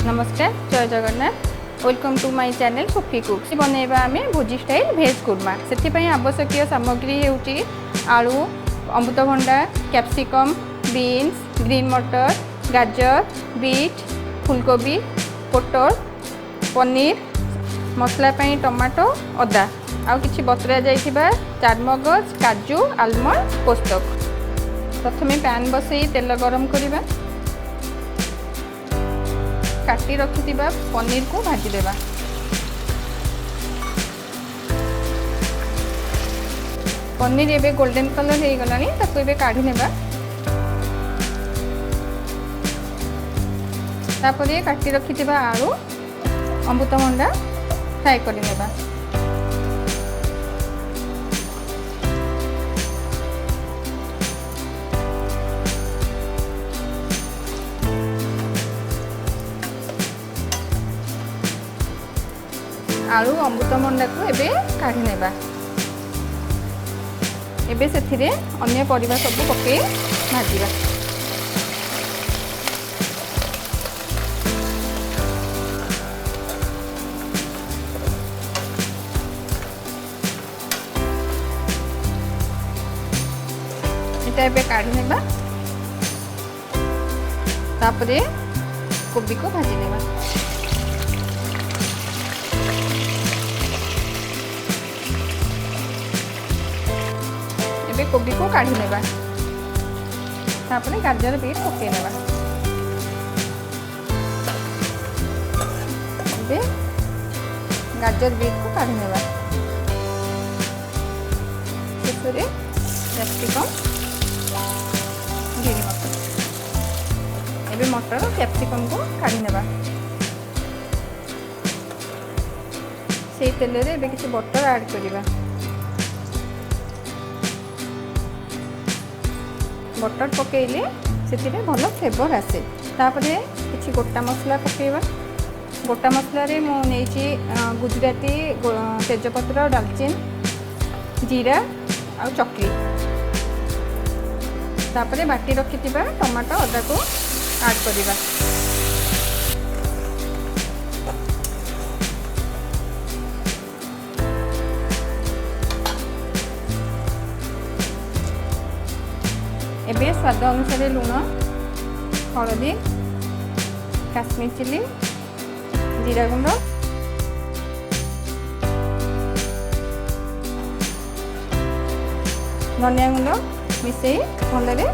नमस्कार जय Jagannath welcome to my channel Sophie cooks बनैबा आम भोजी स्टाइल भेज कुर्मा से आवश्यक सामग्री होची आलू अमृतभंडा कैप्सिकम बीन्स ग्रीन मटर गाजर बीट फूलकोबी पोटल पनीर मसला टमाटो अदा आउ किछि बतरा जाइथिबा चारमगज काजू आलमंड पोस्तक। प्रथमे पैन बसई तेल गरम करिबा काटी रखिथिबा पनीर को भाजी देबा। पनीर एबे गोल्डन कलर हो गलानी ताको एबे काढी नेबा। तापरे काटी रखिथिबा आलू अमृतभंडा फ्राई करि नेबा। आलू अमृतभंडा को एबे काढी नेबा। एबे सेथिरे अन्य परिबा सब पके भाजीबा। एटा एबे काढी नेबा। तापरे कोबी को भाजी नेबा। एबे कोबी को काढी नेबा। तापरे गाजर बीट पके नेबा। एबे गाजर बीट को काढी नेबा। सेसरे कैप्सिकम ग्रीन मटर एबे मटर कैप्सिकम को काढी नेबा। से तेल रे एबे किछि बटर ऐड करिबा। बटर पकेले से भल फ्लेवर आसे। तापरे किछि गोटा मसला पकेबा। गोटा मसला रे मु नेछि गुजराती तेजपत्र डालचीन जीरा आ चक्री। तापरे बाटी रखिथिबा टमाटो अदा को ऐड करिबा। एबे स्वाद अनुसार लुण हलदी काश्मीर चिली जीरा गुंड धनिया गुंड मिसई भलरे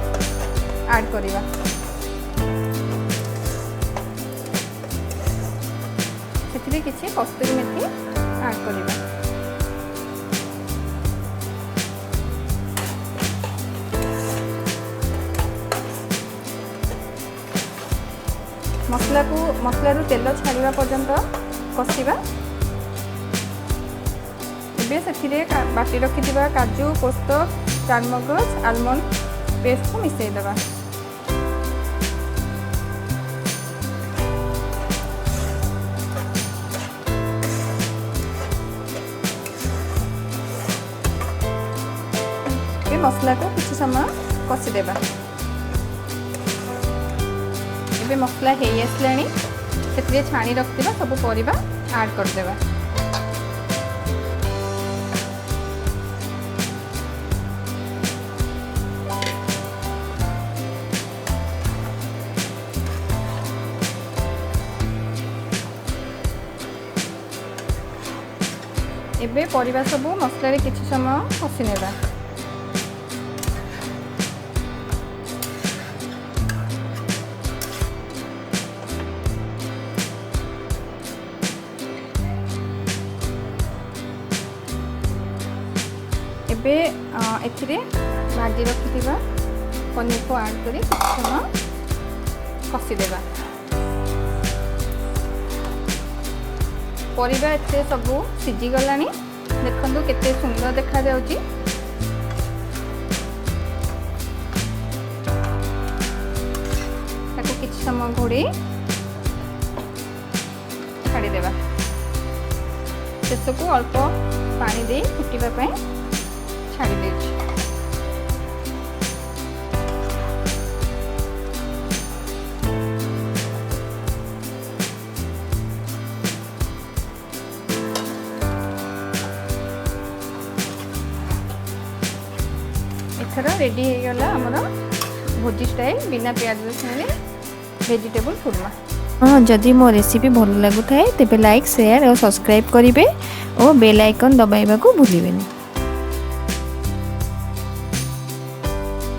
ऐड करिबा। सेथिरे किछि कस्तूरी मेथी ऐड करिबा। मसलारू तेल छाड़ा पर्यंत कषिबा। एबे सेथिरे बाटी रखिथिबा काजू पोस्तक चारमगज आलमंड पेस्ट को मिसई देबा। ए मसला को किछि समय कषि देबा। एबे मसला हे आसलानी से छाणी रखिबा सब परिबा ऐड कर देबा। एबे परिबा सब मसला रे किछि समय कषि नेबा। एबे एथिरे भाजी रखिथिबा पनीर को ऐड करी समय कषि देबा। परिबा एते सब सिझी गलानी देखंतु केते सुंदर देखा जाउची। ताको किछि समय घोड़ी छाड़ी देबा। शेष को अल्प पानी दे फुटिबा पय छाड़ी देछि। एथर रेडी हो गला हमर भोजी स्टाइल बिना प्याज रसुन वेजिटेबल खुरमा। हाँ जदि मो रेसिपी भल लगुए तेज लाइक शेयर और सब्सक्राइब करेंगे और बेल आइकन दबाइबा को भूलिबेनी।